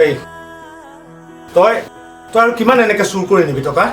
এই তই আৰু কিমান এনেকে চুৰ কৰি নিবি টকা?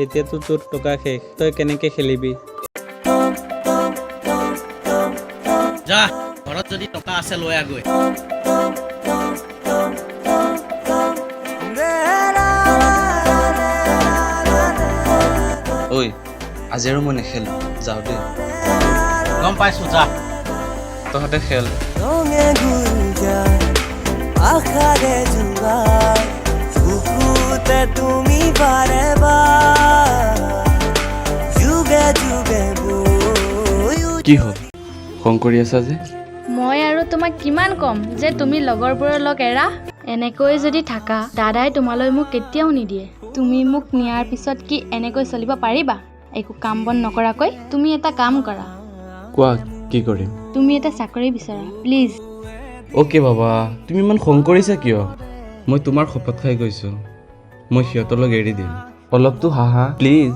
এতিয়াতো তোৰ টকা শেষ, তই কেনেকে খেলিবি? যা ঘৰত যদি টকা আছে লৈ আগৈ। ঐ আজি আৰু মই নেখেলো, যাওঁ দেই। গম পাইছো, যা তহঁতে খেল। তুমি বারে যুগে যুগে কি হ'ল খং কৰি আছা যে? মই আৰু তোমাক কিমান কম যে তুমি লগৰবোৰৰ লগ এৰা? এনেকৈ যদি থাকা দাদাই তোমালৈ মোক কেতিয়াও নিদিয়ে। তুমি মোক নিয়াৰ পিছত কি এনেকৈ চলিব পাৰিবা? একো কাম বন নকৰাকৈ? তুমি এটা কাম কৰা। কোৱা কি কৰিম? তুমি এটা চাকৰি বিচৰা প্লিজ। অ'কে বাবা, তুমি ইমান খং কৰিছা কিয়? মই তোমাৰ শপত খাই কৈছোঁ, মই সিহঁতলৈ এৰি দিম। অলপতো হাহা প্লিজ।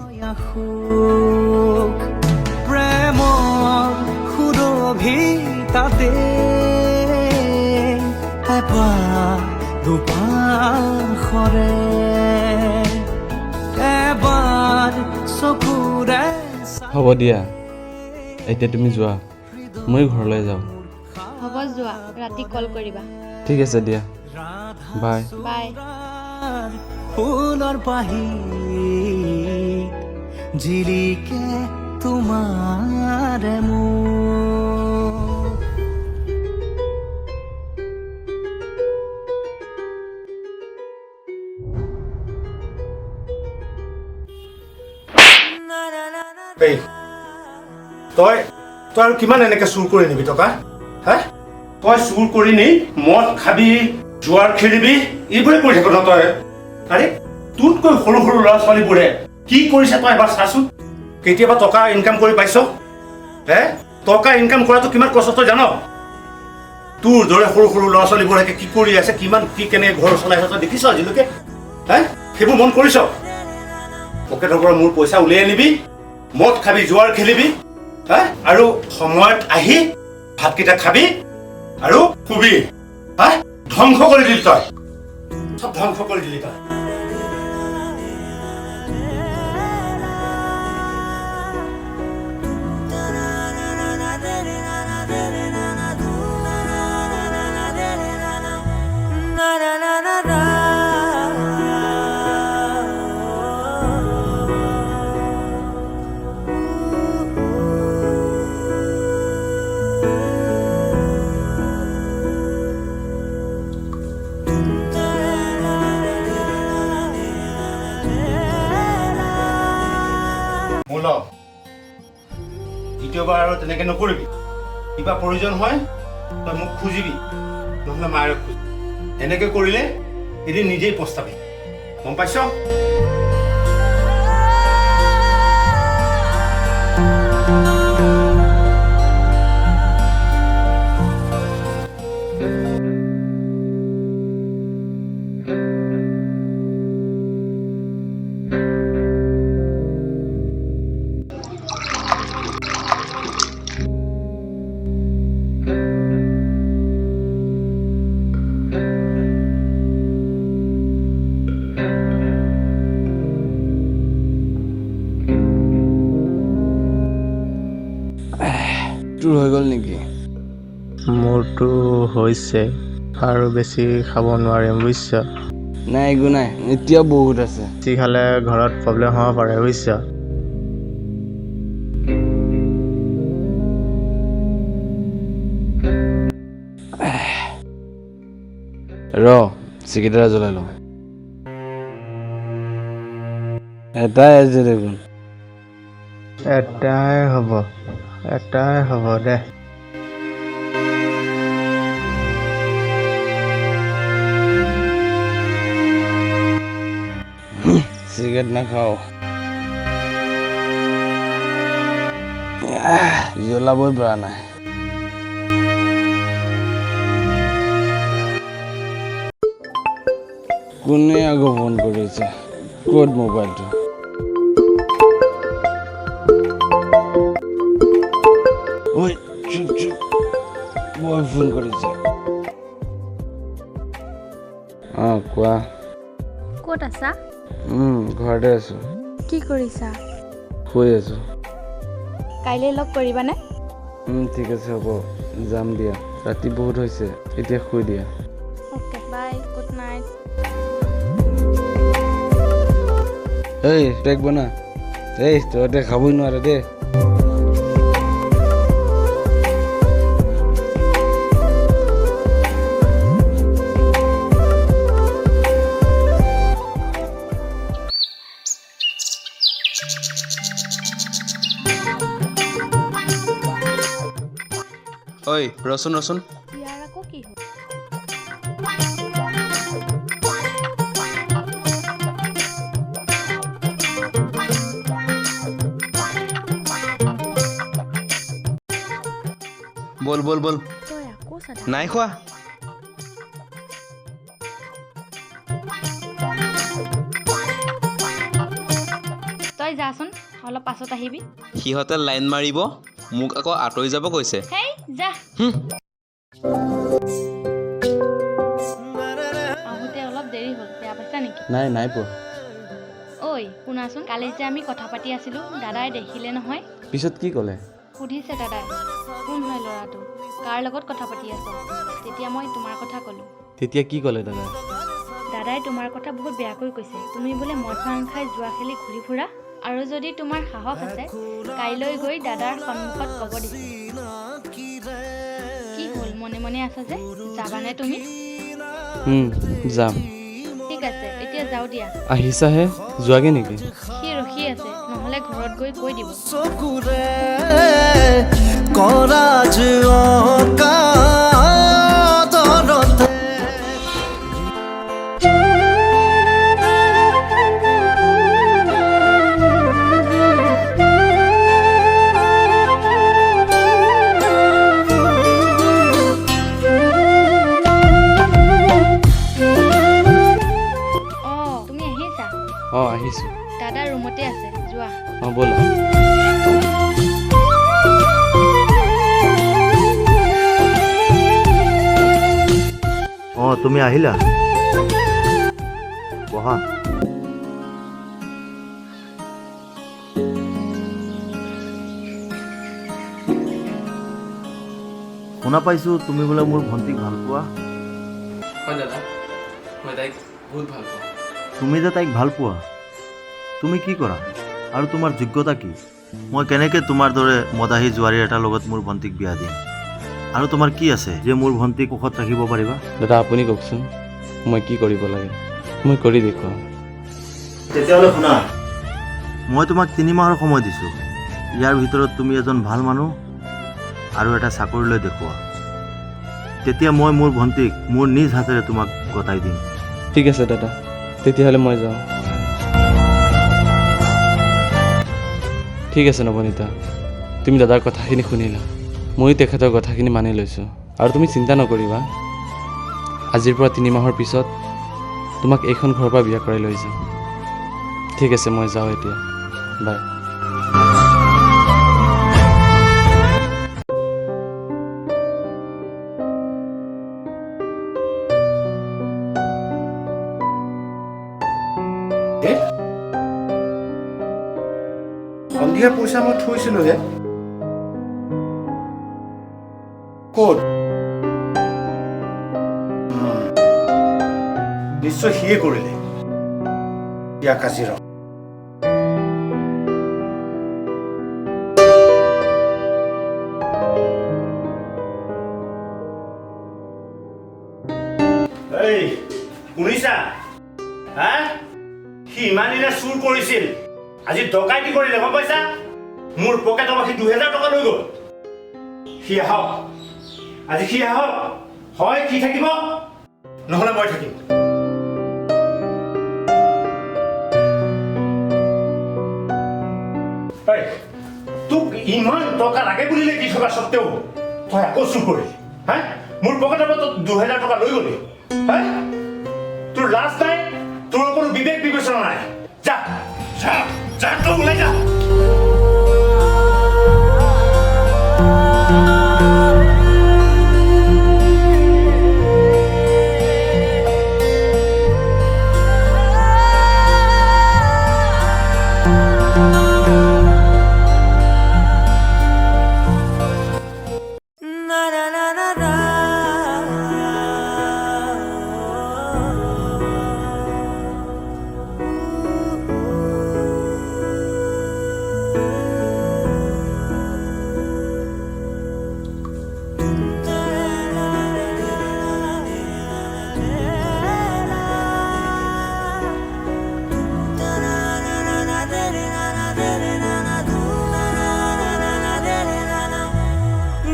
প্ৰেমৰ সুৰভিতাতে এবাৰ দুবাৰে এবাৰ চকুৰে। হ'ব দিয়া, এতিয়া তুমি যোৱা, মই ঘৰলৈ যাওঁ। হ'ব যোৱা, ৰাতি কল কৰিবা। ঠিক আছে দিয়া, বাই বাই। ফুলৰ পাহি জিলিকে তোমাৰ এই তই আৰু কিমান এনেকে চুৰ কৰি নিবি টকা? হা? তই চুৰ কৰি নি মদ খাবি, জুৱাৰ খেলিবি, এইবোৰে কৰি থাক ন তই? আৰে তোতকৈ সৰু সৰু ল'ৰা ছোৱালীবোৰে কি কৰিছে তই এবাৰ চাচোন। কেতিয়াবা টকা ইনকাম কৰি পাইছ? টকা ইনকাম কৰাটো কিমান কষ্ট তই জান? তোৰ দৰে সৰু সৰু ল'ৰা ছোৱালীবোৰে কি কৰি আছে, কিমান কি কেনেকে ঘৰ চলাই আছে তই দেখিছ আজিলৈকে? সেইবোৰ মন কৰিছ? পকেটৰ পৰা মোৰ পইচা উলিয়াই আনিবি, মদ খাবি, জুৱাৰ খেলিবি, আৰু সময়ত আহি ভাতকেইটা খাবি আৰু শুবি। ধ্বংস কৰি দিলি তই, চব ধ্বংস কৰি দিলি তই। দ্বিতীয়বাৰ আৰু তেনেকে নকৰিবি। কিবা প্ৰয়োজন হয় তই মোক খুজিবি, নহলে মায়েৰক খুজিবি। এনেকে কৰিলে এদিন নিজেই পস্তাবি, গম পাইছ? তোৰ হৈ গ'ল নেকি? মোৰতো হৈছে আৰু বেছি খাব নোৱাৰিম বুজিছ। নাই একো নাই, এতিয়াও বহুত আছে। বেছি খালে ঘৰত প্ৰব্লেম হ'ব পাৰে বুজিছ। চিগিটাৰা জ্বলাই লওঁ। এটাই আছে দেখোন। এটাই হ'ব দে। সিগাৰেট না খাও জ্বলাবই পৰা নাই কোনে আকৌ ফোন কৰিছে ক'ত মোবাইলটো ঐ চুপ চুপ মই ফোন কৰিছে কোৱা ক'ত আছা ঘৰতে আছো কি কৰিছা শুই আছো কাইলৈ লগ কৰিবানে ঠিক আছে হ'ব যাম দিয়া ৰাতি বহুত হৈছে এতিয়া শুই দিয়া অ'কে বাই গুড নাইট এই পেক বনা এই তহঁতে খাবই নোৱাৰে দে ঐ ৰচোন ৰচোন ইয়াৰ আকৌ কি হ'ল বল বল বল তই আকৌ চাদা নাই খোৱা তই যাচোন অলপ পাছত আহিবি সিহঁতে লাইন মাৰিব মোক আকৌ আঁতৰি যাব কৈছে হেই যা আহোঁতে অলপ দেৰি হ'ল বেয়া পাইছা নেকি নাই নাই পোৱা ঐ শুনাচোন কালি যে আমি কথা পাতি আছিলোঁ দাদাই দেখিলে নহয় পিছত কি ক'লে সুধিছে দাদাই কোন হয় ল'ৰাটো কাৰ লগত কথা পাতি আছ তেতিয়া মই তোমাৰ কথা ক'লোঁ তেতিয়া কি ক'লে দাদা দাদাই তোমাৰ কথা বহুত বেয়াকৈ কৈছে তুমি বোলে মদ ভাং খাই জুৱা খেলি ঘূৰি ফুৰা আৰু যদি তোমাৰ সাহস আছে কাইলৈ গৈ দাদাৰ সন্মুখত ক'ব দিছে কি হ'ল মনে মনে আছা যে যাবানে তুমি যাম ঠিক আছে এতিয়া যাওঁ দিয়া আহিছাহে যোৱাগে নেকি সি ৰখি আছে নহ'লে ঘৰত গৈ কৈ দিব চকুৰে কৰাজ অকাদৰতে তুমি আহিছা আহিছো দাদা ৰুমতে আছে যোৱা ব'লা তুমি আহিলা বহা শুনা পাইছোঁ তুমি বোলে মোৰ ভণ্টিক ভাল পোৱা হয় দাদা মই তাইক বহুত ভাল পাওঁ তুমি যে তাইক ভাল পোৱা তুমি কি কৰা আৰু তোমাৰ যোগ্যতা কি মই কেনেকৈ তোমাৰ দৰে মদাহী জোৱাৰী এটাৰ লগত মোৰ ভণ্টিক বিয়া দিম আৰু তোমাৰ কি আছে যে মোৰ ভণ্টিক সুখত ৰাখিব পাৰিবা দাদা আপুনি কওকচোন মই কি কৰিব লাগে মই কৰি দেখুৱাম তেতিয়াহ'লে শুনা মই তোমাক 3 মাহৰ সময় দিছোঁ ইয়াৰ ভিতৰত তুমি এজন ভাল মানুহ আৰু এটা চাকৰিলৈ দেখুওৱা তেতিয়া মই মোৰ ভণ্টিক মোৰ নিজ হাতেৰে তোমাক গতাই দিম ঠিক আছে দাদা তেতিয়াহ'লে মই যাওঁ ঠিক আছে নবনীতা তুমি দাদাৰ কথাখিনি শুনিলা ময়ো তেখেতৰ কথাখিনি মানি লৈছোঁ আৰু তুমি চিন্তা নকৰিবা আজিৰ পৰা 3 মাহৰ পিছত তোমাক এইখন ঘৰৰ পৰা বিয়া কৰাই লৈ যাম ঠিক আছে মই যাওঁ এতিয়া বাই সন্ধিয়া পইচা মই থৈছিলোঁ যে ক'ত নিশ্চয় সিয়ে কৰিলে ইয়া কাজিৰঙা এই শুনিছা হা সি ইমান দিনে চুৰ কৰিছিল আজি ডকাইতি কৰিলে গম পাইছা মোৰ পকেটৰ পৰা সি 2000 টকা লৈ গ'ল সি আহক আজি সি আহক হয় কি থাকিব নহ'লে মই থাকিম তোক ইমান টকা লাগে বুলিলে দি থকা সত্ত্বেও তই আকৌ চুৰ কৰিলি হা মোৰ পকেটৰ পৰা 2000 টকা লৈ গলি হা তোৰ লাজ নাই তোৰ কোনো বিবেক বিবেচনা নাই যা যা যা তই ওলাই যা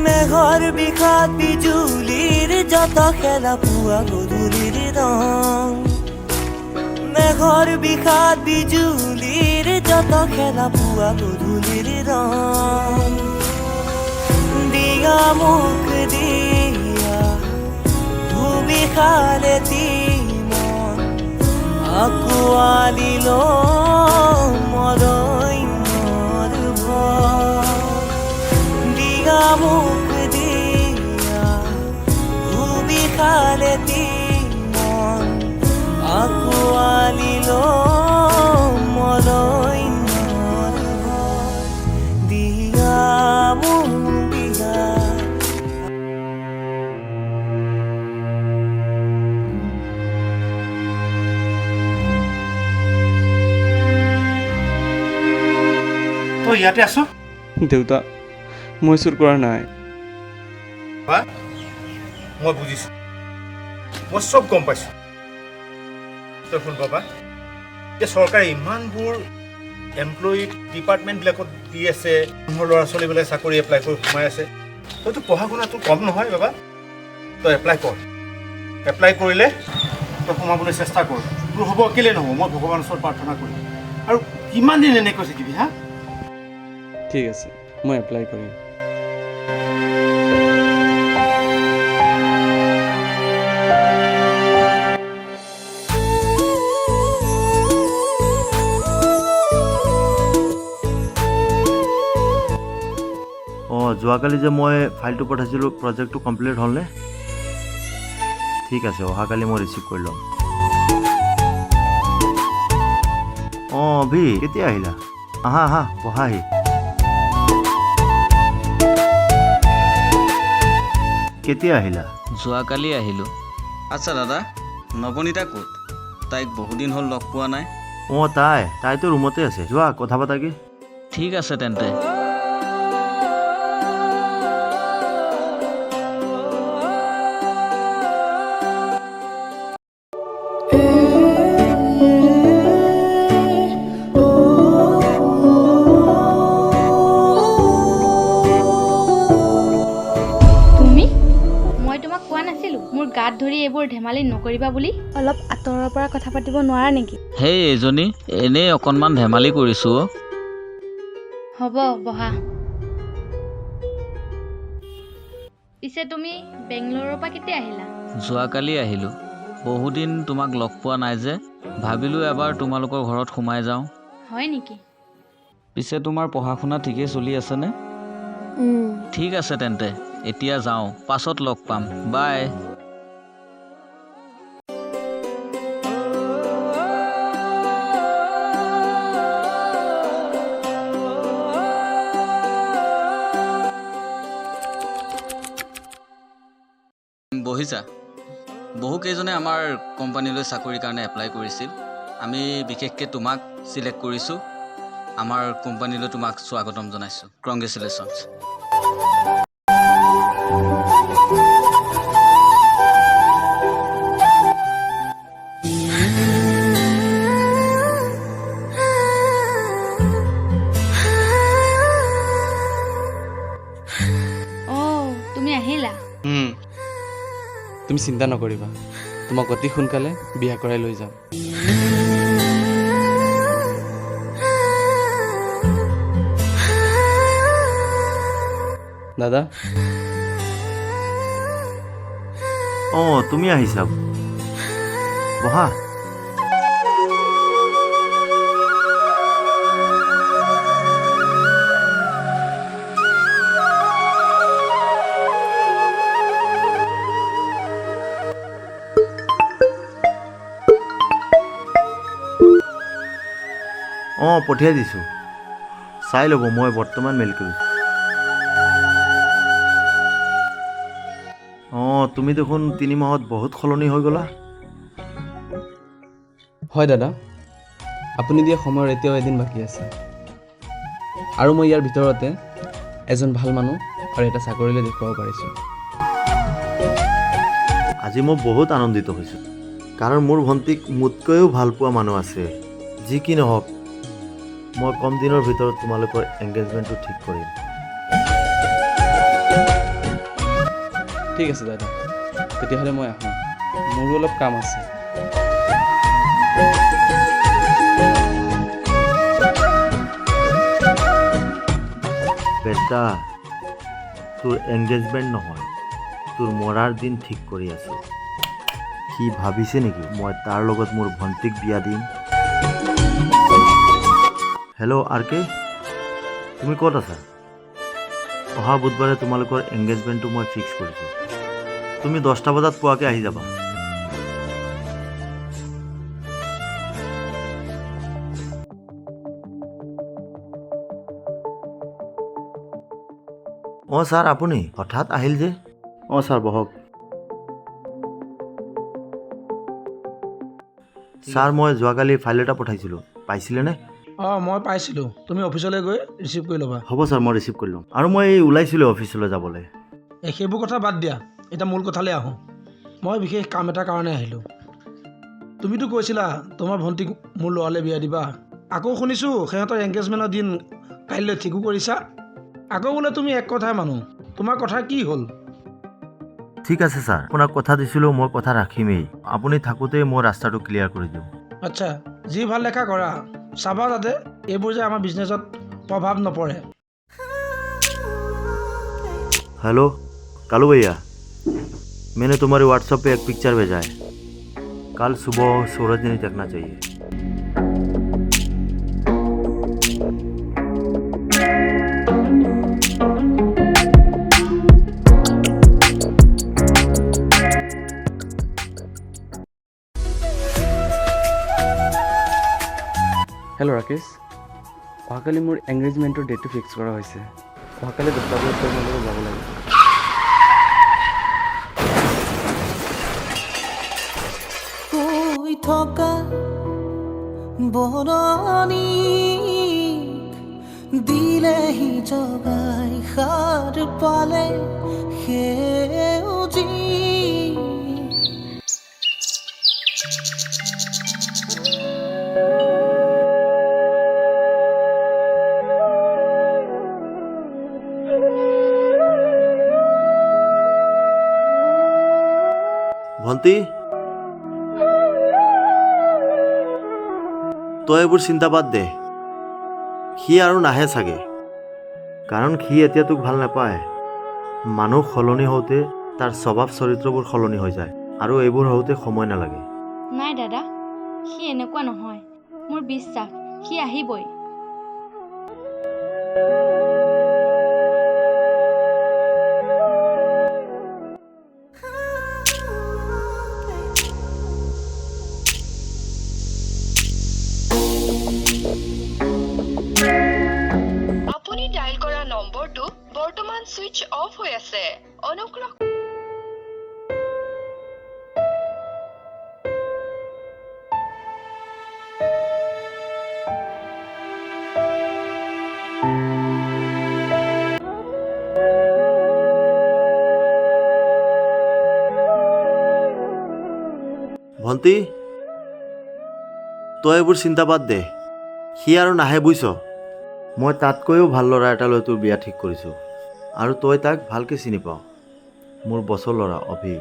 মেঘৰ বিষাদ বিজুলীৰ যত খেলা পুৱা গধূলিৰ ৰং মেঘৰ বিষাদ বিজুলীৰ যত খেলা পুৱা গধূলিৰ ৰং দিয়া মুখ দিয়া ভূমি খালেতি মন আকুৱালি লো মৰৈ মৰভৰ দিয়া মুখ দিয়া ভূমি খালেতি মন আকুৱালি লো মৰৈ মৰভৰ দিয়া মুখ দিয়া তই ইয়াতে আছ দেউতা মই চুৰ কৰা নাই মই বুজিছোঁ মই চব গম পাইছোঁ তই শুন বাবা এতিয়া চৰকাৰে ইমানবোৰ এমপ্লয়ী ডিপাৰ্টমেণ্টবিলাকত দি আছে মোৰ ল'ৰা ছোৱালীবিলাকে চাকৰি এপ্লাই কৰি সোমাই আছে তইতো পঢ়া শুনাটো কম নহয় বাবা তই এপ্লাই কৰ এপ্লাই কৰিলে তই সোমাবলৈ চেষ্টা কৰ তোৰ হ'ব কেলৈ নহ'ব মই ভগৱানৰ ওচৰত প্ৰাৰ্থনা কৰিম আৰু কিমান দিন এনেকৈ শিকিবি হা ঠিক আছে মই এপ্লাই কৰিম যোৱাকালি যে মই ফাইলটো পঠাইছিলোঁ প্ৰজেক্টটো কমপ্লিট হ'লনে ঠিক আছে অহাকালি মই ৰিচিভ কৰি ল'ম ভি কেতিয়া আহিলা আহা আহা বহাহি কেতিয়া আহিলা যোৱাকালি আহিলোঁ আচ্ছা দাদা নবনীতা ক'ত তাইক বহুদিন হ'ল লগ পোৱা নাই তাইতো ৰুমতে আছে যোৱা কথা পাতাগৈ ঠিক আছে তেন্তে গাত ধৰি এইবোৰ ধেমালি নকৰিবা বুলি অলপ আঁতৰৰ পৰা কথা পাতিব নোৱাৰা নেকি হেই এজনী এনেই অকণমান ধেমালি কৰিছোঁ হ'ব বহা পিছে তুমি বেংগলোৰৰ পৰা কেতিয়া আহিলা যোৱাকালি আহিলোঁ বহুদিন তোমাক লগ পোৱা নাই যে ভাবিলোঁ এবাৰ তোমালোকৰ ঘৰত সোমাই যাওঁ হয় নেকি পিছে তোমাৰ পঢ়া শুনা ঠিকেই চলি আছেনে ঠিক আছে তেন্তে এতিয়া যাওঁ পাছত লগ পাম বাই বহিছা বহুকেইজনে আমাৰ কোম্পানীলৈ চাকৰিৰ কাৰণে এপ্লাই কৰিছিল আমি বিশেষকৈ তোমাক চিলেক্ট কৰিছোঁ আমাৰ কোম্পানীলৈ তোমাক স্বাগতম জনাইছোঁ কংগ্ৰেচুলেশ্যনছ তুমি আহিলা তুমি চিন্তা নকৰিবা তোমাক অতি সোনকালে বিয়া কৰাই লৈ যাম দাদা অঁ তুমি আহিছা বহা অঁ পঠিয়াই দিছোঁ চাই ল'ব মই বৰ্তমান মেইল কৰিছোঁ অঁ তুমি দেখোন 3 মাহত বহুত সলনি হৈ গ'লা হয় দাদা আপুনি দিয়া সময়ৰ এতিয়াও এদিন বাকী আছে আৰু মই ইয়াৰ ভিতৰতে এজন ভাল মানুহ আৰু এটা চাকৰিলৈ দেখুৱাব পাৰিছোঁ আজি মই বহুত আনন্দিত হৈছোঁ কাৰণ মোৰ ভণ্টিক মোতকৈও ভাল পোৱা মানুহ আছে যি কি নহওক মই কম দিনৰ ভিতৰত তোমালোকৰ এংগেজমেণ্টটো ঠিক কৰিম ঠিক আছে দাদা তেতিয়াহ'লে মই আহোঁ মোৰো অলপ কাম আছে বেটা তোৰ এংগেজমেণ্ট নহয় তোৰ মৰাৰ দিন ঠিক কৰি আছোঁ সি ভাবিছে নেকি মই তাৰ লগত মোৰ ভণ্টিক বিয়া দিম হেল্ল' আৰ কে তুমি ক'ত আছা অহা বুধবাৰে তোমালোকৰ এংগেজমেণ্টটো মই ফিক্স কৰিছোঁ তুমি 10টা বজাত পোৱাকৈ আহি যাবা অঁ ছাৰ আপুনি হঠাৎ আহিল যে অঁ ছাৰ বহক ছাৰ মই যোৱাকালি ফাইল এটা পঠাইছিলোঁ পাইছিলেনে অঁ মই পাইছিলোঁ তুমি অফিচলৈ গৈ ৰিচিভ কৰি ল'বা হ'ব ছাৰ মই ৰিচিভ কৰি ল'ম আৰু মই ওলাইছিলোঁ অফিচলৈ যাবলৈ সেইবোৰ কথা বাদ দিয়া এতিয়া মূল কথালৈ আহোঁ মই বিশেষ কাম এটাৰ কাৰণে আহিলোঁ তুমিতো কৈছিলা তোমাৰ ভণ্টিক মোৰ ল'ৰালৈ বিয়া দিবা আকৌ শুনিছোঁ সিহঁতৰ এংগেজমেণ্টৰ দিন কাইলৈ ঠিকো কৰিছা আকৌ বোলে তুমি এক কথাই মানুহ তোমাৰ কথা কি হ'ল ঠিক আছে ছাৰ আপোনাক কথা দিছিলোঁ মই কথা ৰাখিমেই আপুনি থাকোঁতেই মই ৰাস্তাটো ক্লিয়াৰ কৰি দিম আচ্ছা যি ভাল দেখা কৰা চাবা যাতে এইবোৰ যে আমাৰ বিজনেছত প্ৰভাৱ নপৰে हेलो कालू भैया मैंने तुम्हारे व्हाट्सएप पे एक पिक्चर भेजा है कल सुबह सूरज नहीं देखना चाहिए হেল্ল' ৰাকেশ অহাকালি মোৰ এংগেজমেণ্টৰ ডেটটো ফিক্স কৰা হৈছে অহাকালি 10টা বজাত তোমালোকে যাব লাগে শুই থকা বৰণি দিলেহি জগাই সাৰ পালে সেউজী ভণ্টি তই এইবোৰ চিন্তা বাদ দে সি আৰু নাহে চাগে কাৰণ সি এতিয়া তোক ভাল নাপায় মানুহ সলনি হওঁতে তাৰ স্বভাৱ চৰিত্ৰবোৰ সলনি হৈ যায় আৰু এইবোৰ হওঁতে সময় নালাগে নাই দাদা সি এনেকুৱা নহয় মোৰ বিশ্বাস সি আহিবই আপুনি ডায়াল কৰা নম্বৰটো বৰ্তমান সুইচ অফ হৈ আছে অনুগ্ৰহ ভণ্টি তই এইবোৰ চিন্তা বাদ দে সি আৰু নাহে বুজিছ মই তাতকৈও ভাল ল'ৰা এটালৈ তোৰ বিয়া ঠিক কৰিছোঁ আৰু তই তাক ভালকৈ চিনি পাওঁ মোৰ বছৰ ল'ৰা অভি